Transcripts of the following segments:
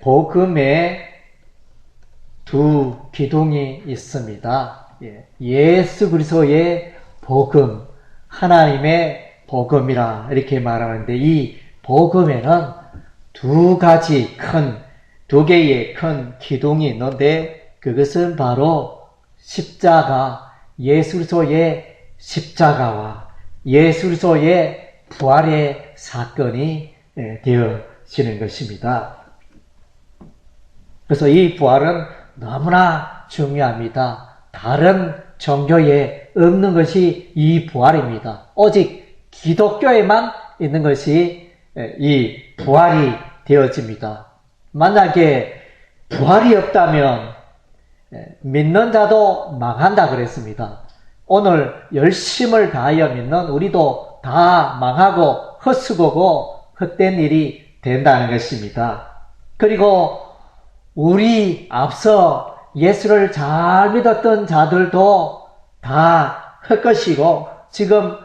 복음에 두 기둥이 있습니다. 예수 그리스도의 복음, 하나님의 복음이라 이렇게 말하는데, 이 복음에는 두 개의 큰 기둥이 있는데, 그것은 바로 십자가, 예수 그리스도의 십자가와 예수 그리스도의 부활의 사건이 되어지는 것입니다. 그래서 이 부활은 너무나 중요합니다. 다른 종교에 없는 것이 이 부활입니다. 오직 기독교에만 있는 것이 이 부활이 되어집니다. 만약에 부활이 없다면 믿는 자도 망한다 그랬습니다. 오늘 열심을 다하여 믿는 우리도 다 망하고 헛수고고 헛된 일이 된다는 것입니다. 그리고 우리 앞서 예수를 잘 믿었던 자들도 다 헛것이고, 지금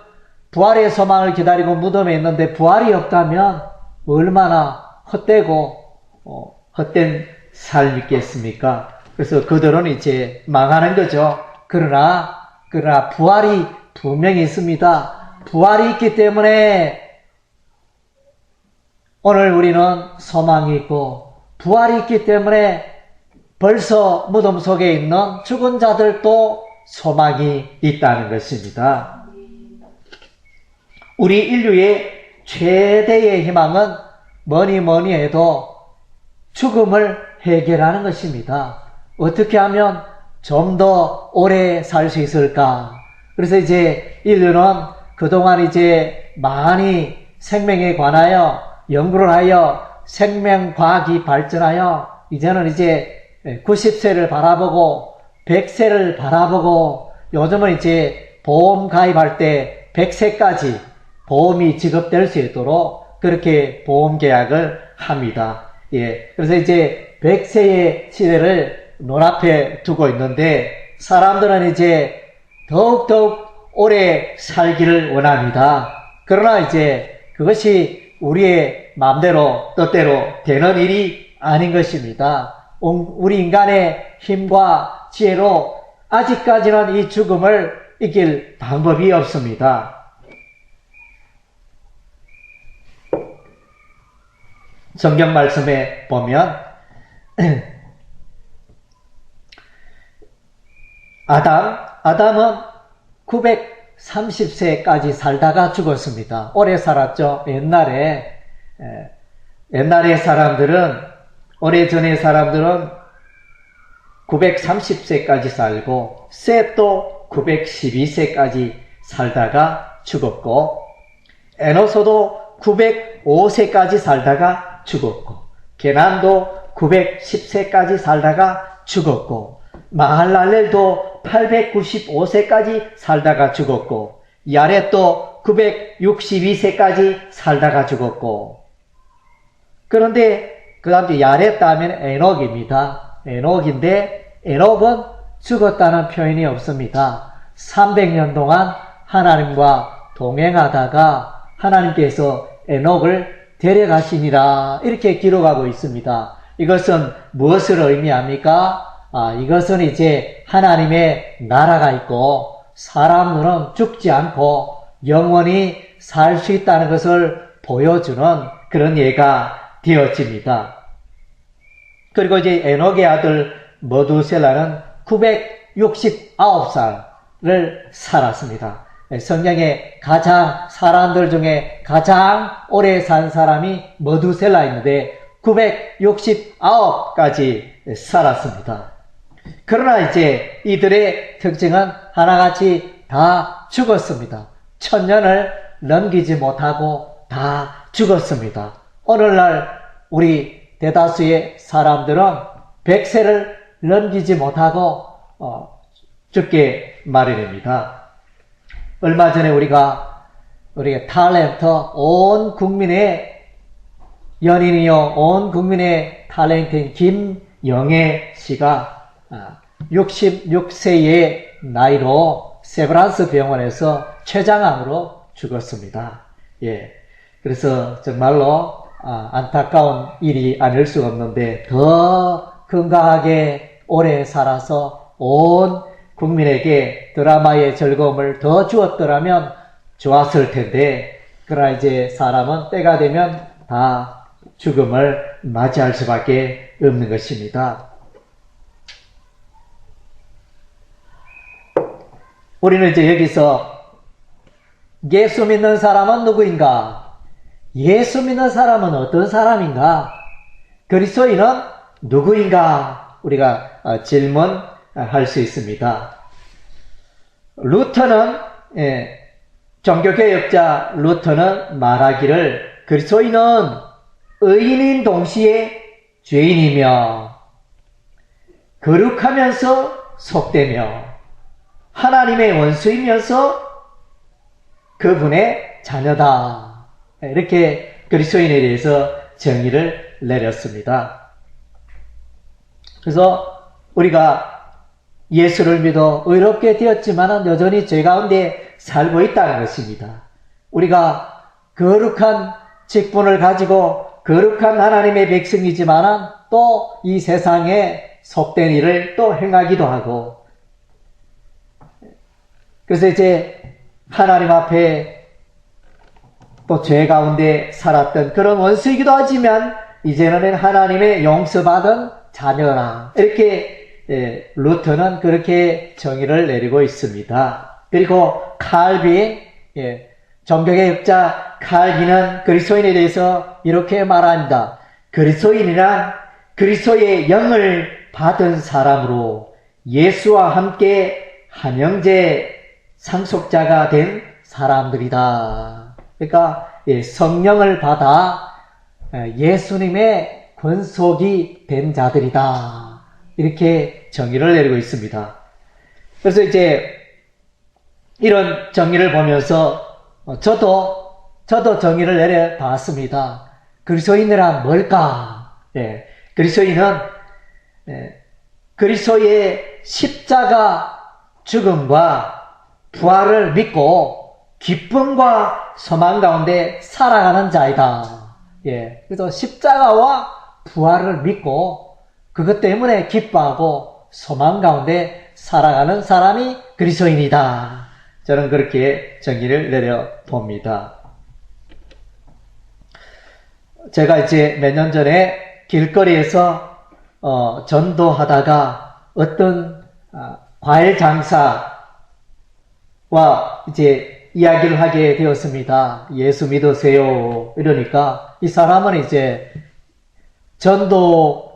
부활의 소망을 기다리고 무덤에 있는데 부활이 없다면 얼마나 헛되고 헛된 삶이겠습니까? 그래서 그들은 이제 망하는 거죠. 그러나 부활이 분명히 있습니다. 부활이 있기 때문에 오늘 우리는 소망이 있고, 부활이 있기 때문에 벌써 무덤 속에 있는 죽은 자들도 소망이 있다는 것입니다. 우리 인류의 최대의 희망은 뭐니 해도 죽음을 해결하는 것입니다. 어떻게 하면 좀 더 오래 살 수 있을까? 그래서 이제 인류는 그동안 이제 많이 생명에 관하여 연구를 하여 생명과학이 발전하여 이제는 이제 90세를 바라보고 100세를 바라보고, 요즘은 이제 보험 가입할 때 100세까지 보험이 지급될 수 있도록 그렇게 보험 계약을 합니다. 그래서 이제 100세의 시대를 눈앞에 두고 있는데, 사람들은 이제 더욱더욱 오래 살기를 원합니다. 그러나 이제 그것이 우리의 마음대로 뜻대로 되는 일이 아닌 것입니다. 우리 인간의 힘과 지혜로 아직까지는 이 죽음을 이길 방법이 없습니다. 성경 말씀에 보면 아담은 930세까지 살다가 죽었습니다. 오래 살았죠. 옛날의 사람들은, 오래전의 사람들은 930세까지 살고, 셋도 912세까지 살다가 죽었고, 에노소도 905세까지 살다가 죽었고, 게남도 910세까지 살다가 죽었고, 마할랄렐도 895세까지 살다가 죽었고, 야렛도 962세까지 살다가 죽었고, 그런데 그 다음에 야렛 다음에는 에녹입니다. 에녹인데, 에녹은 죽었다는 표현이 없습니다. 300년 동안 하나님과 동행하다가 하나님께서 에녹을 데려가시니라, 이렇게 기록하고 있습니다. 이것은 무엇을 의미합니까? 이것은 이제 하나님의 나라가 있고 사람들은 죽지 않고 영원히 살 수 있다는 것을 보여주는 그런 예가 되어집니다. 그리고 이제 에녹의 아들 머두셀라는 969살을 살았습니다. 성경에 사람들 중에 가장 오래 산 사람이 머두셀라였는데 969까지 살았습니다. 그러나 이제 이들의 특징은 하나같이 다 죽었습니다. 1000년을 넘기지 못하고 다 죽었습니다. 오늘날 우리 대다수의 사람들은 100세를 넘기지 못하고 죽게 마련입니다. 얼마 전에 우리가 탤런트, 온 국민의 연인이요, 온 국민의 탤런트인 김영애 씨가 66세의 나이로 세브란스 병원에서 췌장암으로 죽었습니다. 그래서 정말로 안타까운 일이 아닐 수가 없는데 더 건강하게 오래 살아서 온 국민에게 드라마의 즐거움을 더 주었더라면 좋았을 텐데, 그러나 이제 사람은 때가 되면 다 죽음을 맞이할 수밖에 없는 것입니다. 우리는 이제 여기서 예수 믿는 사람은 누구인가? 예수 믿는 사람은 어떤 사람인가? 그리스도인은 누구인가? 우리가 질문할 수 있습니다. 루터는, 종교개혁자 루터는 말하기를 그리스도인은 의인인 동시에 죄인이며 거룩하면서 속되며 하나님의 원수이면서 그분의 자녀다. 이렇게 그리스도인에 대해서 정의를 내렸습니다. 그래서 우리가 예수를 믿어 의롭게 되었지만 여전히 죄 가운데 살고 있다는 것입니다. 우리가 거룩한 직분을 가지고 거룩한 하나님의 백성이지만 또 이 세상에 속된 일을 또 행하기도 하고, 그래서 이제 하나님 앞에 또 죄 가운데 살았던 그런 원수이기도 하지만 이제는 하나님의 용서받은 자녀라. 이렇게 루터는 그렇게 정의를 내리고 있습니다. 그리고 칼빈, 종교개혁자 칼빈은 그리스도인에 대해서 이렇게 말합니다. 그리스도인이란 그리스도의 영을 받은 사람으로 예수와 함께 한 형제 상속자가 된 사람들이다. 그러니까 성령을 받아 예수님의 권속이 된 자들이다. 이렇게 정의를 내리고 있습니다. 그래서 이제 이런 정의를 보면서 저도 정의를 내려봤습니다. 그리스도인이란 뭘까? 그리스도인은 그리스도의 십자가 죽음과 부활을 믿고 기쁨과 소망 가운데 살아가는 자이다. 그래서 십자가와 부활을 믿고 그것 때문에 기뻐하고 소망 가운데 살아가는 사람이 그리스도인이다. 저는 그렇게 정의를 내려봅니다. 제가 이제 몇 년 전에 길거리에서 전도하다가 어떤 과일 장사와 이제 이야기를 하게 되었습니다. 예수 믿으세요. 이러니까 이 사람은 이제 전도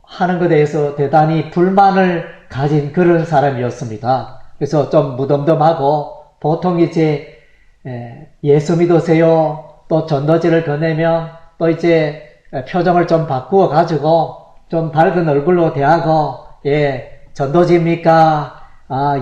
하는 것에 대해서 대단히 불만을 가진 그런 사람이었습니다. 그래서 좀 무덤덤하고 보통 이제 예수 믿으세요. 또 전도지를 건네면 또 이제 표정을 좀 바꾸어 가지고 좀 밝은 얼굴로 대하고 전도지입니까?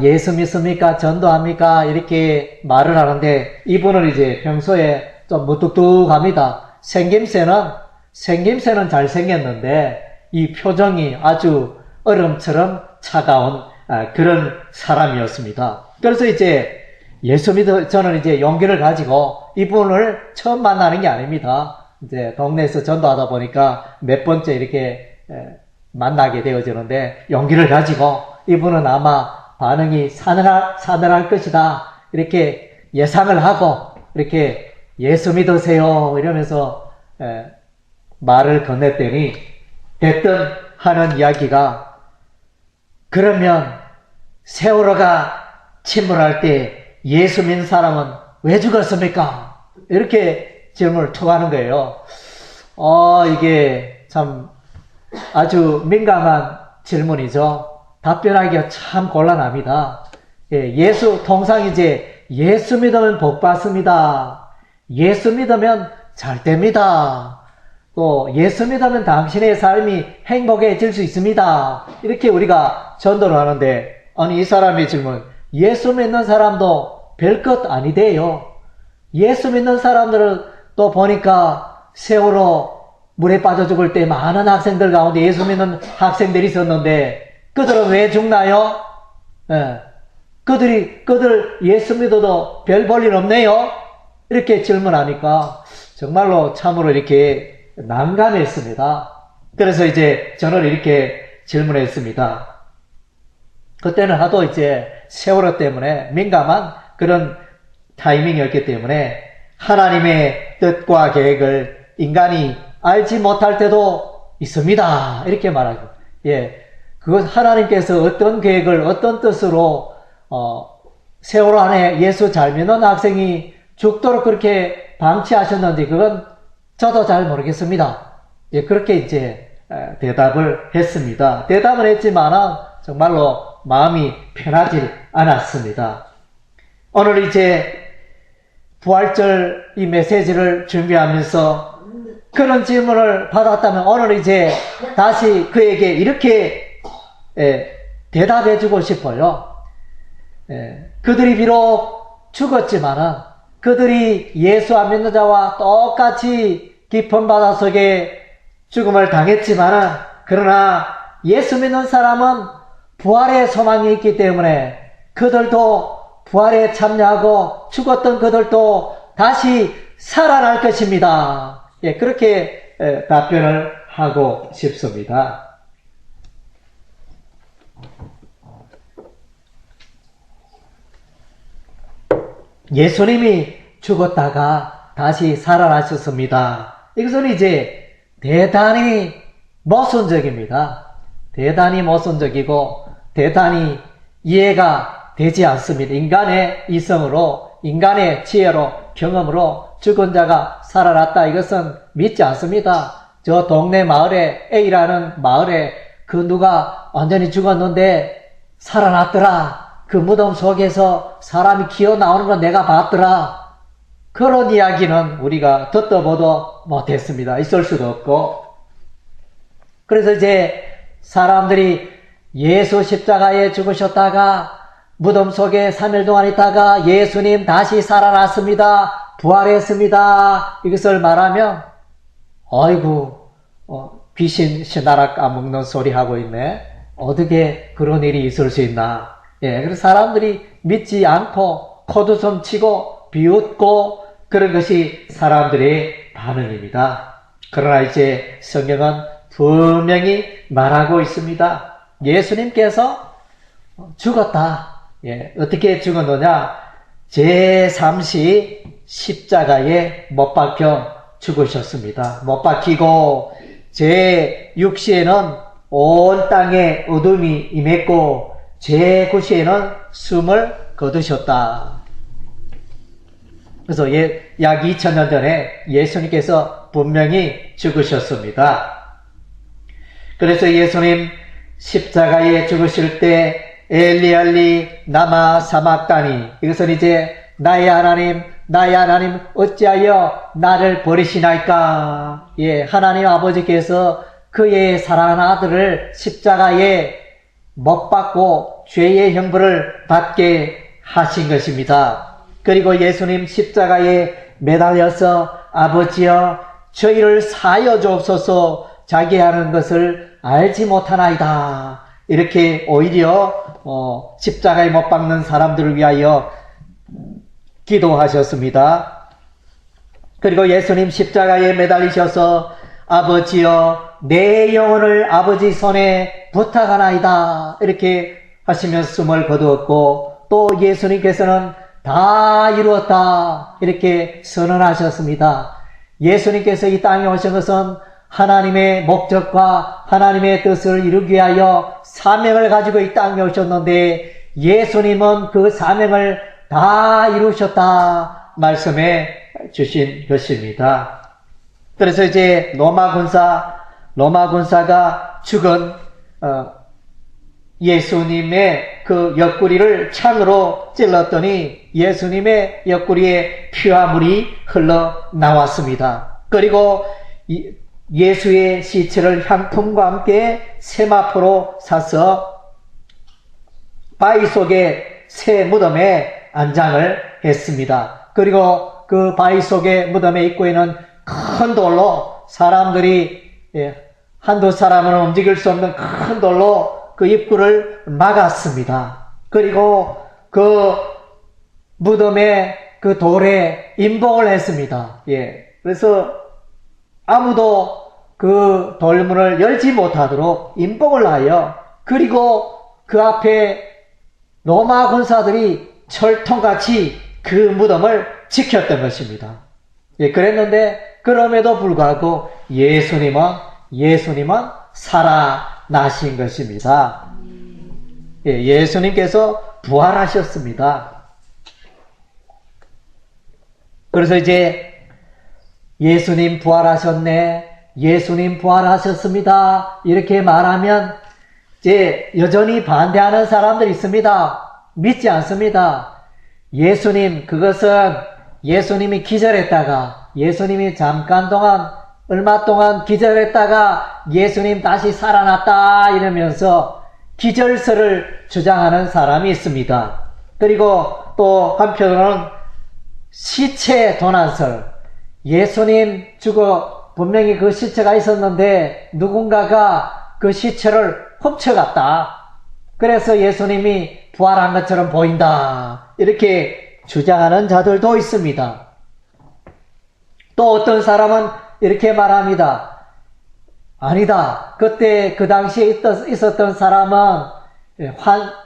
예수 믿습니까? 전도합니까? 이렇게 말을 하는데 이분은 이제 평소에 좀 무뚝뚝합니다. 생김새는 잘생겼는데 이 표정이 아주 얼음처럼 차가운 그런 사람이었습니다. 그래서 이제 저는 이제 용기를 가지고 이분을 처음 만나는 게 아닙니다. 이제 동네에서 전도하다 보니까 몇 번째 이렇게 만나게 되어지는데 용기를 가지고 이분은 아마 반응이 사늘할 것이다. 이렇게 예상을 하고 이렇게 예수 믿으세요. 이러면서 말을 건넸더니 됐든 하는 이야기가 그러면 세월호가 침몰할 때 예수 믿는 사람은 왜 죽었습니까? 이렇게 질문을 툭 하는 거예요. 이게 참 아주 민감한 질문이죠. 답변하기가 참 곤란합니다. 통상 이제 예수 믿으면 복 받습니다. 예수 믿으면 잘 됩니다. 또 예수 믿으면 당신의 삶이 행복해질 수 있습니다. 이렇게 우리가 전도를 하는데 아니 이 사람의 질문 예수 믿는 사람도 별것 아니대요. 예수 믿는 사람들은 또 보니까 세월호 물에 빠져 죽을 때 많은 학생들 가운데 예수 믿는 학생들이 있었는데 그들은 왜 죽나요? 그들 예수 믿어도 별 볼 일 없네요. 이렇게 질문하니까 정말로 참으로 이렇게 난감했습니다. 그래서 이제 저는 이렇게 질문했습니다. 그때는 하도 이제 세월호 때문에 민감한 그런 타이밍이었기 때문에 하나님의 뜻과 계획을 인간이 알지 못할 때도 있습니다. 이렇게 말하고, 그것 하나님께서 어떤 계획을 어떤 뜻으로 세월호 안에 예수 잘 믿는 학생이 죽도록 그렇게 방치하셨는지 그건 저도 잘 모르겠습니다. 그렇게 이제 대답을 했습니다. 대답을 했지만은 정말로 마음이 편하지 않았습니다. 오늘 이제 부활절 이 메시지를 준비하면서 그런 질문을 받았다면 오늘 이제 다시 그에게 이렇게 대답해 주고 싶어요. 그들이 비록 죽었지만은 그들이 예수 안 믿는 자와 똑같이 깊은 바다 속에 죽음을 당했지만은 그러나 예수 믿는 사람은 부활의 소망이 있기 때문에 그들도 부활에 참여하고 죽었던 그들도 다시 살아날 것입니다. 그렇게 답변을 하고 싶습니다. 예수님이 죽었다가 다시 살아나셨습니다. 이것은 이제 대단히 모순적입니다. 대단히 모순적이고 대단히 이해가 되지 않습니다. 인간의 이성으로, 인간의 지혜로, 경험으로 죽은 자가 살아났다. 이것은 믿지 않습니다. 저 동네 마을에 A라는 마을에 그 누가 완전히 죽었는데 살아났더라. 그 무덤 속에서 사람이 기어 나오는 거 내가 봤더라. 그런 이야기는 우리가 듣도 보도 못했습니다. 있을 수도 없고. 그래서 이제 사람들이 예수 십자가에 죽으셨다가 무덤 속에 3일 동안 있다가 예수님 다시 살아났습니다. 부활했습니다. 이것을 말하면 아이고 귀신 신나라 까먹는 소리 하고 있네. 어떻게 그런 일이 있을 수 있나. 그래서 사람들이 믿지 않고 코두섬 치고 비웃고 그런 것이 사람들의 반응입니다. 그러나 이제 성경은 분명히 말하고 있습니다. 예수님께서 죽었다. 어떻게 죽었느냐? 제3시 십자가에 못 박혀 죽으셨습니다. 못 박히고 제6시에는 온 땅에 어둠이 임했고 제9시에는 숨을 거두셨다. 그래서 약 2000년 전에 예수님께서 분명히 죽으셨습니다. 그래서 예수님 십자가에 죽으실 때 엘리 나마 사막다니, 이것은 이제 나의 하나님 어찌하여 나를 버리시나이까. 하나님 아버지께서 그의 사랑하는 아들을 십자가에 못 박고 죄의 형벌을 받게 하신 것입니다. 그리고 예수님 십자가에 매달려서 아버지여 저희를 사하여 주옵소서, 자기 하는 것을 알지 못하나이다. 이렇게 오히려 십자가에 못 박는 사람들을 위하여 기도하셨습니다. 그리고 예수님 십자가에 매달리셔서 아버지여 내 영혼을 아버지 손에 부탁하나이다. 이렇게 하시면서 숨을 거두었고 또 예수님께서는 다 이루었다. 이렇게 선언하셨습니다. 예수님께서 이 땅에 오신 것은 하나님의 목적과 하나님의 뜻을 이루기 위하여 사명을 가지고 이 땅에 오셨는데 예수님은 그 사명을 다 이루셨다 말씀해 주신 것입니다. 그래서 이제 로마 군사가 죽은 예수님의 그 옆구리를 창으로 찔렀더니 예수님의 옆구리에 피와 물이 흘러나왔습니다. 그리고 예수의 시체를 향품과 함께 세마포로 사서 바위 속에 새 무덤에 안장을 했습니다. 그리고 그 바위 속의 무덤의 입구에는 큰 돌로 사람들이 한두 사람은 움직일 수 없는 큰 돌로 그 입구를 막았습니다. 그리고 그 무덤에 그 돌에 인봉을 했습니다. 그래서 아무도 그 돌문을 열지 못하도록 임복을 하여, 그리고 그 앞에 로마 군사들이 철통같이 그 무덤을 지켰던 것입니다. 예, 그랬는데 그럼에도 불구하고 예수님은 살아나신 것입니다. 예, 예수님께서 부활하셨습니다. 그래서 이제 예수님 부활하셨네, 예수님 부활하셨습니다, 이렇게 말하면 이제 여전히 반대하는 사람들이 있습니다. 믿지 않습니다. 예수님, 그것은 예수님이 기절했다가, 예수님이 잠깐 동안, 얼마 동안 기절했다가 예수님 다시 살아났다 이러면서 기절설을 주장하는 사람이 있습니다. 그리고 또 한편으로는 시체 도난설, 예수님 분명히 그 시체가 있었는데 누군가가 그 시체를 훔쳐갔다, 그래서 예수님이 부활한 것처럼 보인다, 이렇게 주장하는 자들도 있습니다. 또 어떤 사람은 이렇게 말합니다. 아니다, 그때 그 당시에 있었던 사람은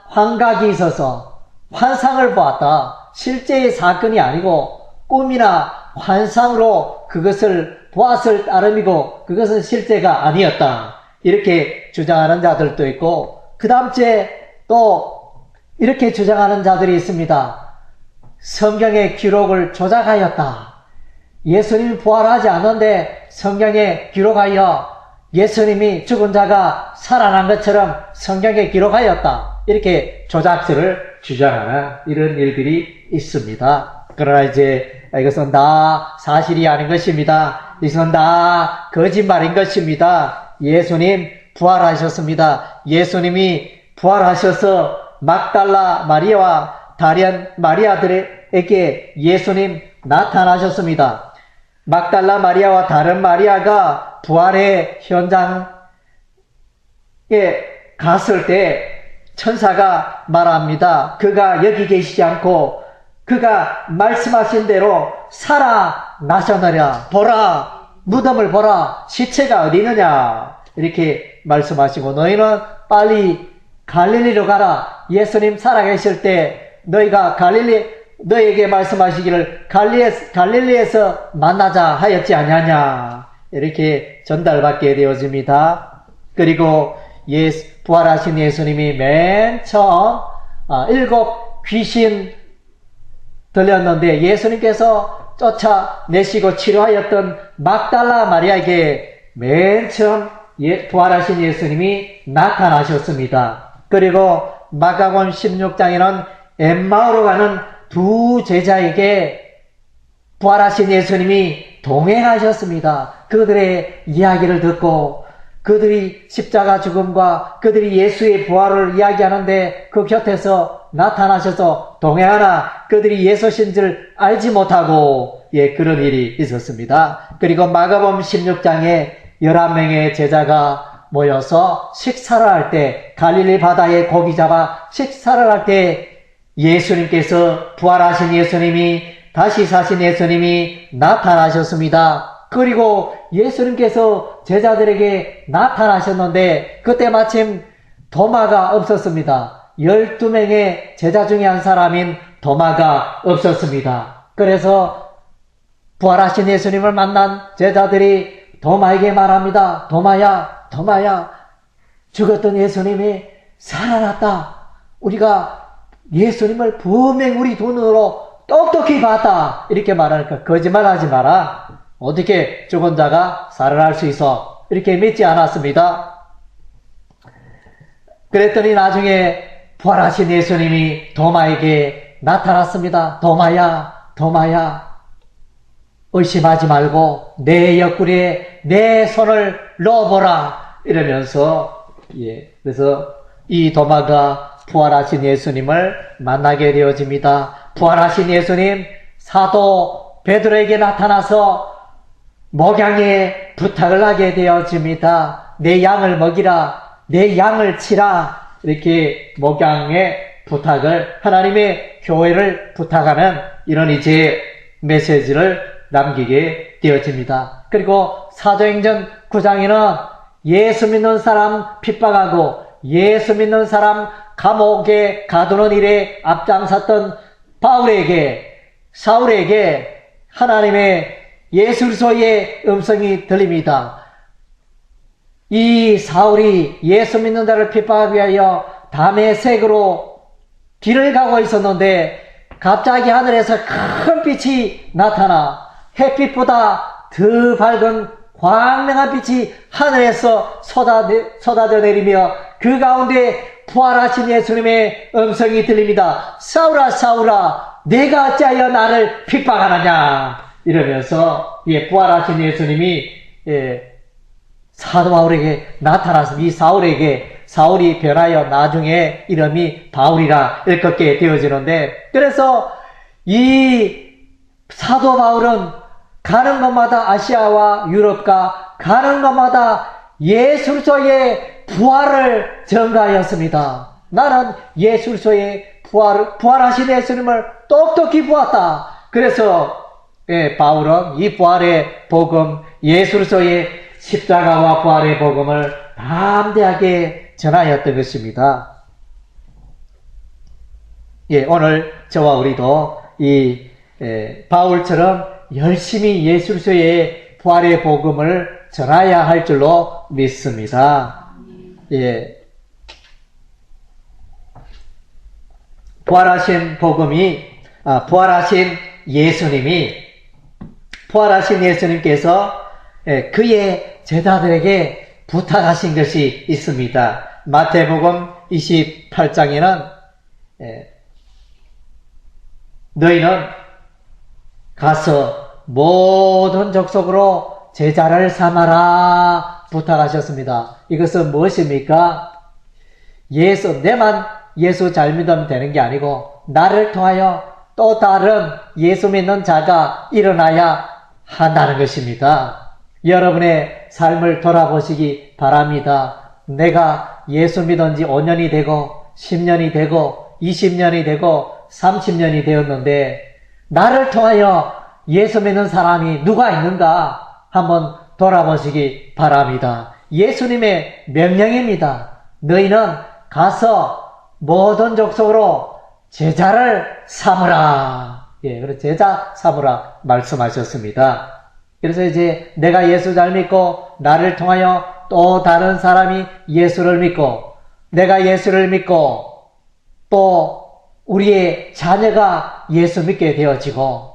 환각이 있어서 환상을 보았다, 실제의 사건이 아니고 꿈이나 환상으로 그것을 보았을 따름이고 그것은 실제가 아니었다, 이렇게 주장하는 자들도 있고, 그 다음째 또 이렇게 주장하는 자들이 있습니다. 성경의 기록을 조작하였다, 예수님이 부활하지 않는데 성경에 기록하여 예수님이 죽은 자가 살아난 것처럼 성경에 기록하였다, 이렇게 조작설을 주장하는 이런 일들이 있습니다. 그러나 이제 이것은 다 사실이 아닌 것입니다. 이것은 다 거짓말인 것입니다. 예수님 부활하셨습니다. 예수님이 부활하셔서 막달라 마리아와 다른 마리아들에게 예수님 나타나셨습니다. 막달라 마리아와 다른 마리아가 부활의 현장에 갔을 때 천사가 말합니다. 그가 여기 계시지 않고 그가 말씀하신 대로 살아나셨느냐, 보라, 무덤을 보라, 시체가 어디 있느냐, 이렇게 말씀하시고, 너희는 빨리 갈릴리로 가라, 예수님 살아계실 때 너희가 너희에게 말씀하시기를 갈릴리에서 만나자 하였지 아니하냐, 이렇게 전달받게 되어집니다. 그리고 부활하신 예수님이 맨 처음 7 귀신 들렸는데 예수님께서 쫓아내시고 치료하였던 막달라 마리아에게 맨 처음 부활하신 예수님이 나타나셨습니다. 그리고 마가복음 16장에는 엠마오로 가는 두 제자에게 부활하신 예수님이 동행하셨습니다. 그들의 이야기를 듣고 그들이 십자가 죽음과 그들이 예수의 부활을 이야기하는데 그 곁에서 나타나셔서 동행하나 그들이 예수신 줄 알지 못하고 그런 일이 있었습니다. 그리고 마가복음 16장에 11명의 제자가 모여서 식사를 할 때, 갈릴리 바다에 고기 잡아 식사를 할 때 예수님께서, 부활하신 예수님이, 다시 사신 예수님이 나타나셨습니다. 그리고 예수님께서 제자들에게 나타나셨는데 그때 마침 도마가 없었습니다. 12명의 제자 중에 한 사람인 도마가 없었습니다. 그래서 부활하신 예수님을 만난 제자들이 도마에게 말합니다. 도마야, 죽었던 예수님이 살아났다. 우리가 예수님을 분명히 우리 눈으로 똑똑히 봤다. 이렇게 말하니까 거짓말하지 마라. 어떻게 죽은 자가 살아날 수 있어? 이렇게 믿지 않았습니다. 그랬더니 나중에 부활하신 예수님이 도마에게 나타났습니다. 도마야, 의심하지 말고 내 옆구리에 내 손을 넣어보라. 이러면서, 그래서 이 도마가 부활하신 예수님을 만나게 되어집니다. 부활하신 예수님, 사도 베드로에게 나타나서 목양에 부탁을 하게 되어집니다. 내 양을 먹이라, 내 양을 치라. 이렇게 목양의 부탁을, 하나님의 교회를 부탁하는 이런 이제 메시지를 남기게 되어집니다. 그리고 사도행전 9장에는 예수 믿는 사람 핍박하고 예수 믿는 사람 감옥에 가두는 일에 앞장섰던 사울에게 하나님의 예수 그리스도의 음성이 들립니다. 이 사울이 예수 믿는 자를 핍박하기 위하여 다메섹으로 길을 가고 있었는데 갑자기 하늘에서 큰 빛이 나타나 햇빛보다 더 밝은 광명한 빛이 하늘에서 쏟아져 내리며 그 가운데 부활하신 예수님의 음성이 들립니다. 사울아 사울아 내가 어찌하여 나를 핍박하느냐 이러면서 부활하신 예수님이 사도 바울에게 나타났습니다. 이 사울이 변하여 나중에 이름이 바울이라 일컫게 되어지는데, 그래서 이 사도 바울은 가는 곳마다 아시아와 유럽과 가는 곳마다 예수 그리스도의 부활을 전가하였습니다. 나는 예수 그리스도의 부활하신 예수님을 똑똑히 보았다. 그래서 바울은 이 부활의 복음, 예수 그리스도의 십자가와 부활의 복음을 담대하게 전하였던 것입니다. 오늘 저와 우리도 이 바울처럼 열심히 예수 그리스도의 부활의 복음을 전해야 할 줄로 믿습니다. 부활하신 예수님께서 그의 제자들에게 부탁하신 것이 있습니다. 마태복음 28장에는 너희는 가서 모든 족속으로 제자를 삼아라 부탁하셨습니다. 이것은 무엇입니까? 내만 예수 잘 믿으면 되는 게 아니고 나를 통하여 또 다른 예수 믿는 자가 일어나야 한다는 것입니다. 여러분의 삶을 돌아보시기 바랍니다. 내가 예수 믿은 지 5년이 되고 10년이 되고 20년이 되고 30년이 되었는데 나를 통하여 예수 믿는 사람이 누가 있는가 한번 돌아보시기 바랍니다. 예수님의 명령입니다. 너희는 가서 모든 족속으로 제자를 삼으라. 그래서 제자 삼으라 말씀하셨습니다. 그래서 이제 내가 예수 잘 믿고 나를 통하여 또 다른 사람이 예수를 믿고 내가 예수를 믿고 또 우리의 자녀가 예수 믿게 되어지고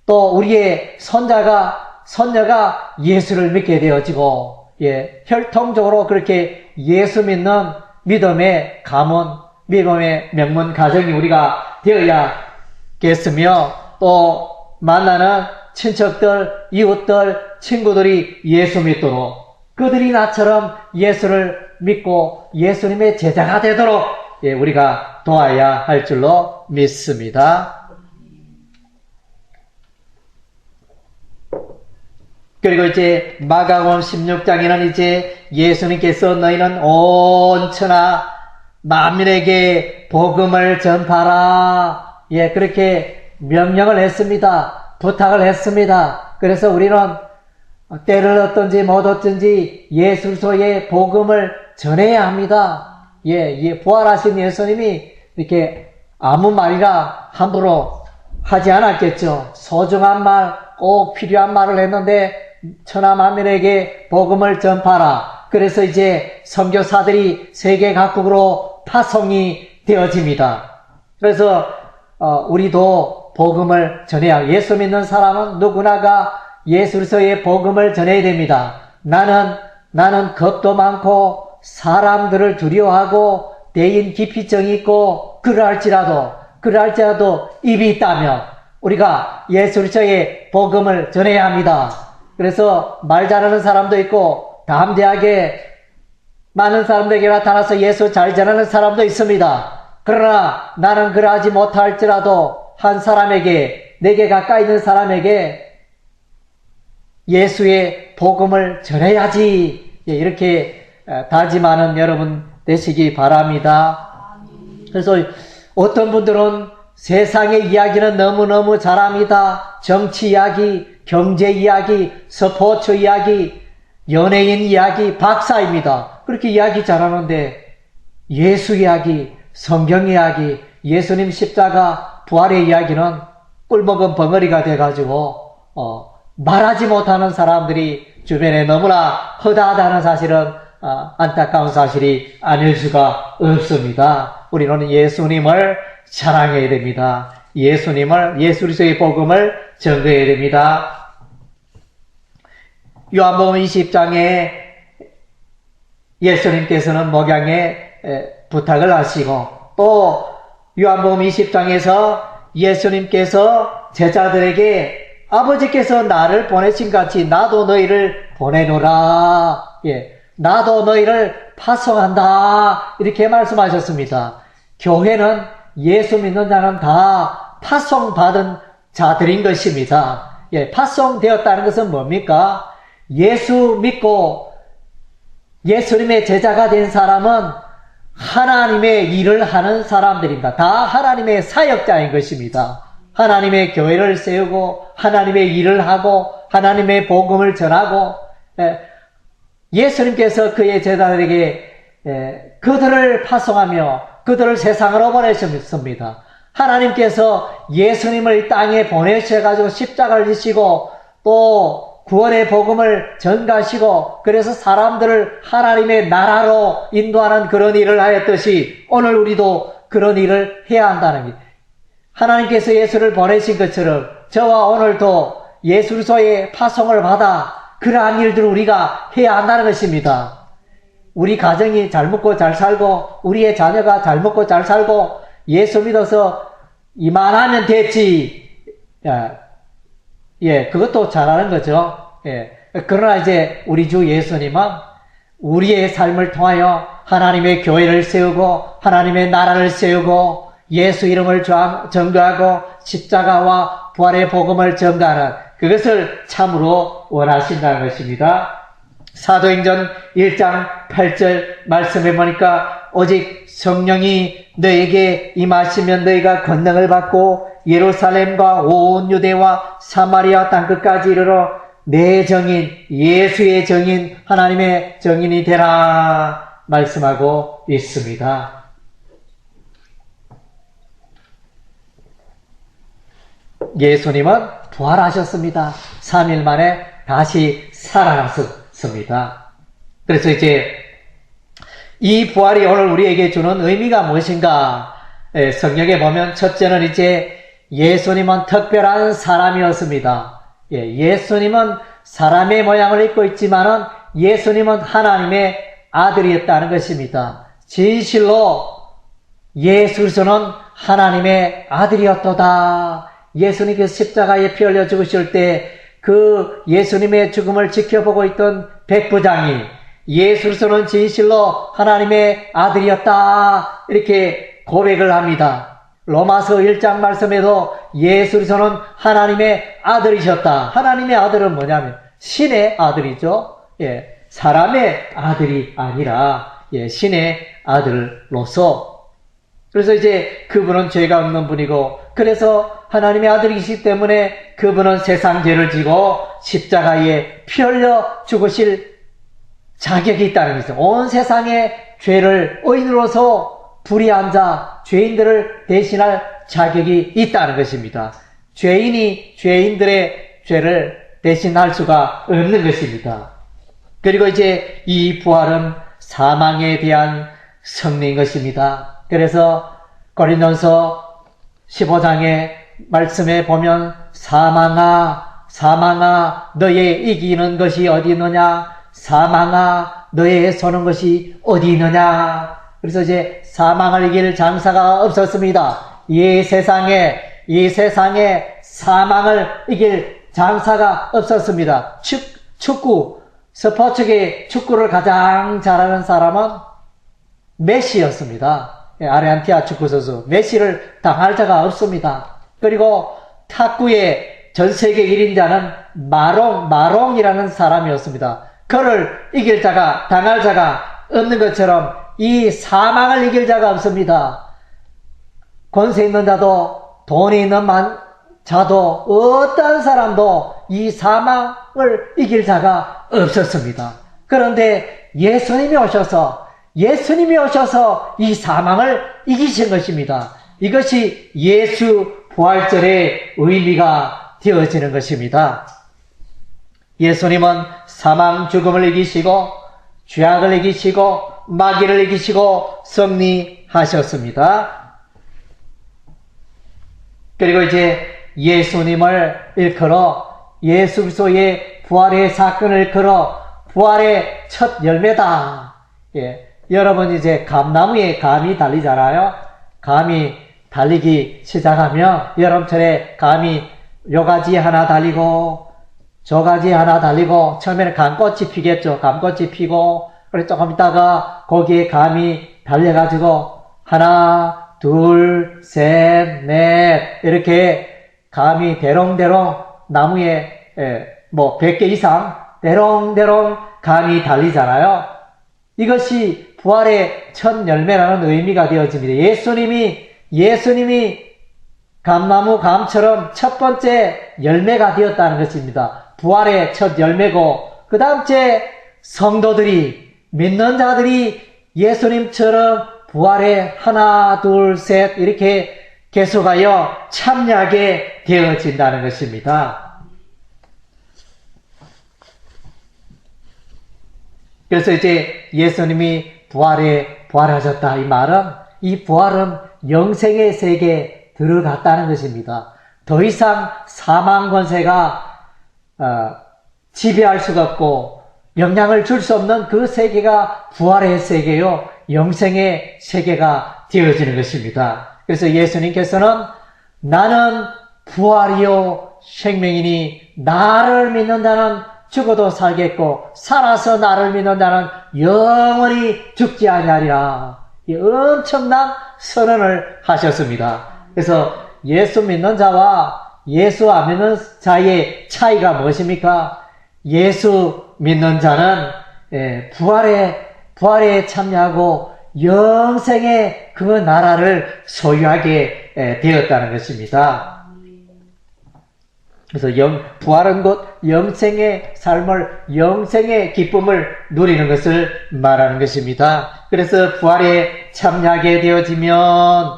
또 우리의 손녀가 예수를 믿게 되어지고 혈통적으로 그렇게 예수 믿는 믿음의 가문, 믿음의 명문 가정이 우리가 되어야겠으며 또 만나는 친척들, 이웃들, 친구들이 예수 믿도록 그들이 나처럼 예수를 믿고 예수님의 제자가 되도록 우리가 도와야 할 줄로 믿습니다. 그리고 이제 마가복음 16장에는 이제 예수님께서 너희는 온 천하 만민에게 복음을 전파하라. 그렇게 명령을 했습니다. 부탁을 했습니다. 그래서 우리는 때를 얻든지 못 얻든지 예수 그리스도의 복음을 전해야 합니다. 부활하신 예수님이 이렇게 아무 말이나 함부로 하지 않았겠죠. 소중한 말, 꼭 필요한 말을 했는데 천하 만민에게 복음을 전파하라. 그래서 이제 선교사들이 세계 각국으로 파송이 되어집니다. 그래서 우리도 복음을 전해야, 예수 믿는 사람은 누구나가 예수 그리스도의 복음을 전해야 됩니다. 나는 겁도 많고 사람들을 두려워하고 대인 기피증이 있고 그러할지라도 입이 있다면 우리가 예수 그리스도의 복음을 전해야 합니다. 그래서 말 잘하는 사람도 있고 담대하게 많은 사람들에게 나타나서 예수 잘 전하는 사람도 있습니다. 그러나 나는 그러하지 못할지라도 한 사람에게, 내게 가까이 있는 사람에게 예수의 복음을 전해야지, 이렇게 다짐하는 여러분 되시기 바랍니다. 그래서 어떤 분들은 세상의 이야기는 너무너무 잘합니다. 정치 이야기, 경제 이야기, 스포츠 이야기, 연예인 이야기, 박사입니다. 그렇게 이야기 잘하는데 예수 이야기, 성경 이야기, 예수님 십자가, 부활의 이야기는 꿀먹은 벙어리가 돼가지고 말하지 못하는 사람들이 주변에 너무나 허다하다는 사실은 안타까운 사실이 아닐 수가 없습니다. 우리는 예수님을 사랑해야 됩니다. 예수 그리스도의 복음을 전도해야 됩니다. 요한복음 20장에 예수님께서는 목양에 부탁을 하시고 또 요한복음 20장에서 예수님께서 제자들에게 아버지께서 나를 보내신 같이 나도 너희를 보내노라. 나도 너희를 파송한다. 이렇게 말씀하셨습니다. 교회는 예수 믿는 자는 다 파송받은 자들인 것입니다. 파송되었다는 것은 뭡니까? 예수 믿고 예수님의 제자가 된 사람은 하나님의 일을 하는 사람들입니다. 다 하나님의 사역자인 것입니다. 하나님의 교회를 세우고 하나님의 일을 하고 하나님의 복음을 전하고 예수님께서 그의 제자들에게 그들을 파송하며 그들을 세상으로 보내셨습니다. 하나님께서 예수님을 이 땅에 보내셔가지고 십자가를 지시고 또 구원의 복음을 전가하시고 그래서 사람들을 하나님의 나라로 인도하는 그런 일을 하였듯이 오늘 우리도 그런 일을 해야 한다는 것. 하나님께서 예수를 보내신 것처럼 저와 오늘도 예수 그리스도의 파송을 받아 그러한 일들을 우리가 해야 한다는 것입니다. 우리 가정이 잘 먹고 잘 살고 우리의 자녀가 잘 먹고 잘 살고 예수 믿어서 이만하면 됐지. 그것도 잘하는 거죠. 그러나 이제 우리 주 예수님은 우리의 삶을 통하여 하나님의 교회를 세우고 하나님의 나라를 세우고 예수 이름을 전도하고 십자가와 부활의 복음을 전가하는 그것을 참으로 원하신다는 것입니다. 사도행전 1장 8절 말씀해 보니까 오직 성령이 너에게 임하시면 너희가 권능을 받고 예루살렘과 온 유대와 사마리아 땅끝까지 이르러 내 정인 예수의 정인 하나님의 정인이 되라 말씀하고 있습니다. 예수님은 부활하셨습니다. 3일 만에 다시 살아나셨습니다. 그래서 이제 이 부활이 오늘 우리에게 주는 의미가 무엇인가? 성경에 보면 첫째는 이제 예수님은 특별한 사람이었습니다. 예수님은 사람의 모양을 입고 있지만은 예수님은 하나님의 아들이었다는 것입니다. 진실로 예수 그리스도는 하나님의 아들이었도다. 예수님께서 십자가에 피 흘려 죽으실 때 그 예수님의 죽음을 지켜보고 있던 백부장이 예수 그리스도는 진실로 하나님의 아들이었다 이렇게 고백을 합니다. 로마서 1장 말씀에도 예수 그리스도는 하나님의 아들이셨다. 하나님의 아들은 뭐냐면 신의 아들이죠. 사람의 아들이 아니라 신의 아들로서. 그래서 이제 그분은 죄가 없는 분이고 그래서 하나님의 아들이시기 때문에 그분은 세상 죄를 지고 십자가에 피 흘려 죽으실 자격이 있다는 것이죠. 온 세상의 죄를 의인으로서 불의한 자, 죄인들을 대신할 자격이 있다는 것입니다. 죄인이 죄인들의 죄를 대신할 수가 없는 것입니다. 그리고 이제 이 부활은 사망에 대한 승리인 것입니다. 그래서 고린도서 15장의 말씀에 보면 사망아 너의 이기는 것이 어디 있느냐? 사망아 너의 서는 것이 어디 있느냐? 그래서 이제 사망을 이길 장사가 없었습니다. 이 세상에 사망을 이길 장사가 없었습니다. 축구 스포츠계 축구를 가장 잘하는 사람은 메시였습니다. 아르헨티나 축구 선수 메시를 당할 자가 없습니다. 그리고 탁구의 전 세계 1인자는 마롱이라는 사람이었습니다. 그를 이길 자가 당할 자가 없는 것처럼 이 사망을 이길 자가 없습니다. 권세 있는 자도 돈이 있는 자도 어떤 사람도 이 사망을 이길 자가 없었습니다. 그런데 예수님이 오셔서 이 사망을 이기신 것입니다. 이것이 예수 부활절의 의미가 되어지는 것입니다. 예수님은 사망 죽음을 이기시고 죄악을 이기시고 마귀를 이기시고 승리하셨습니다. 그리고 이제 예수님을 일컬어 예수 그리스도의 부활의 사건을 일컬어 부활의 첫 열매다. 여러분 이제 감나무에 감이 달리잖아요. 감이 달리기 시작하면 여름철에 감이 요 가지 하나 달리고 저 가지 하나 달리고 처음에는 감꽃이 피겠죠. 감꽃이 피고 그리고 조금 있다가 거기에 감이 달려가지고 하나 둘 셋 넷 이렇게 감이 대롱대롱 나무에 뭐 100개 이상 대롱대롱 감이 달리잖아요. 이것이 부활의 첫 열매라는 의미가 되어집니다. 예수님이 감나무 감처럼 첫 번째 열매가 되었다는 것입니다. 부활의 첫 열매고 그 다음째 성도들이 믿는 자들이 예수님처럼 부활에 하나 둘 셋 이렇게 계속하여 참여하게 되어진다는 것입니다. 그래서 이제 예수님이 부활하셨다 이 말은 이 부활은 영생의 세계에 들어갔다는 것입니다. 더 이상 사망 권세가 지배할 수가 없고 영향을 줄 수 없는 그 세계가 부활의 세계요 영생의 세계가 되어지는 것입니다. 그래서 예수님께서는 나는 부활이요 생명이니 나를 믿는 자는 죽어도 살겠고 살아서 나를 믿는 자는 영원히 죽지 아니하리라. 이 엄청난 선언을 하셨습니다. 그래서 예수 믿는 자와 예수 안 믿는 자의 차이가 무엇입니까? 예수 믿는 자는 부활에 참여하고 영생의 그 나라를 소유하게 되었다는 것입니다. 그래서 부활은 곧 영생의 삶을, 영생의 기쁨을 누리는 것을 말하는 것입니다. 그래서 부활에 참여하게 되어지면,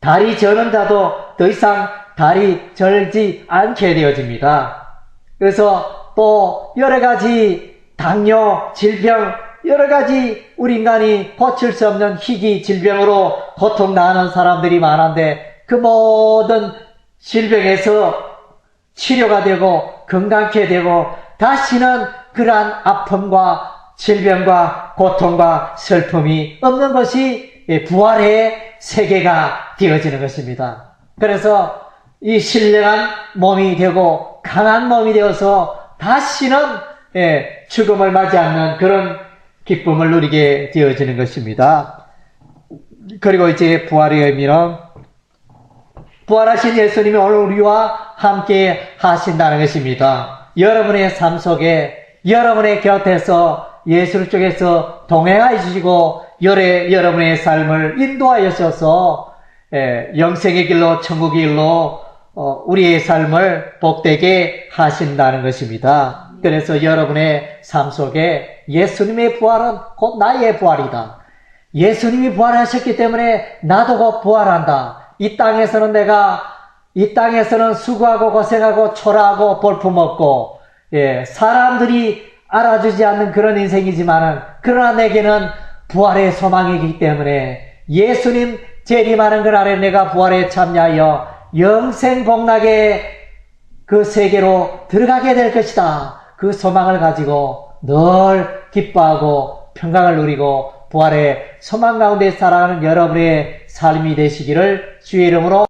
달이 저는 자도 더 이상 달이 절지 않게 되어집니다. 그래서 또 여러 가지 당뇨, 질병, 여러 가지 우리 인간이 고칠 수 없는 희귀 질병으로 고통당하는 사람들이 많은데 그 모든 질병에서 치료가 되고 건강케 되고 다시는 그러한 아픔과 질병과 고통과 슬픔이 없는 것이 부활의 세계가 되어지는 것입니다. 그래서 이 신령한 몸이 되고 강한 몸이 되어서 다시는 죽음을 맞이 않는 그런 기쁨을 누리게 되어지는 것입니다. 그리고 이제 부활의 의미는 부활하신 예수님이 오늘 우리와 함께 하신다는 것입니다. 여러분의 삶 속에 여러분의 곁에서 예수를 쪽에서 동행하여 주시고 여러분의 삶을 인도하여 주셔서 영생의 길로 천국의 길로 우리의 삶을 복되게 하신다는 것입니다. 그래서 여러분의 삶 속에 예수님의 부활은 곧 나의 부활이다. 예수님이 부활하셨기 때문에 나도 곧 부활한다. 이 땅에서는 수고하고 고생하고 초라하고 볼품없고 사람들이 알아주지 않는 그런 인생이지만은 그러나 내게는 부활의 소망이기 때문에 예수님 재림하는 그날에 내가 부활에 참여하여 영생 복락의 그 세계로 들어가게 될 것이다. 그 소망을 가지고 늘 기뻐하고 평강을 누리고 부활의 소망 가운데 살아가는 여러분의 삶이 되시기를 주의 이름으로